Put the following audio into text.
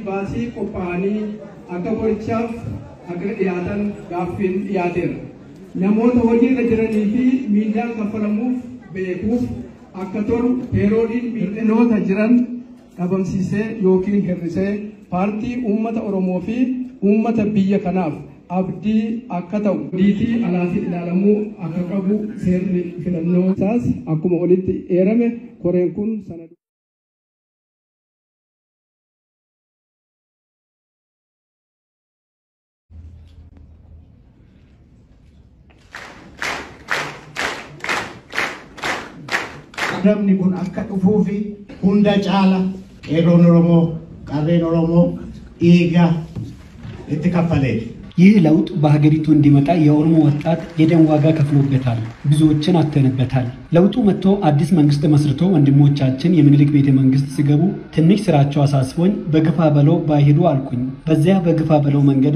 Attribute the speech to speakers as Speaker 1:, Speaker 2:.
Speaker 1: Basi kopani akka qorichaaf akka dhiyaatan gaaffiin dhiyaateera. Namoota hojii irra jiranii fi miindaan kaffalamuuf beekuuf akka tolu peerooliin miidhanoota jiran dhabamsiisee yookiin hir'isee paartii uummata Oromoo fi uummata biyya kanaaf abdii akka ta'u diitii alaatiin ilaalamuu akka qabu seerri filannoo isaas akkuma olitti eerame koreen kun sana
Speaker 2: namni kun akka dhufuufi hunda caala qeerroon Oromoo qarreen Oromoo dhiiga itti kaffalee
Speaker 3: ይህ ለውጥ በሀገሪቱ እንዲመጣ የኦሮሞ ወጣት የደም ዋጋ ከፍሎበታል ብዙዎችን አተነበታል ለውጡ መጥቶ አዲስ መንግስት መስርቶ ወንድሞቻችን የምኒልክ ቤተ መንግስት ሲገቡ ትንሽ ስራቸው አሳስቦኝ በግፋ በለው ባይሄዱ አልኩኝ በዚያ በግፋ በለው መንገድ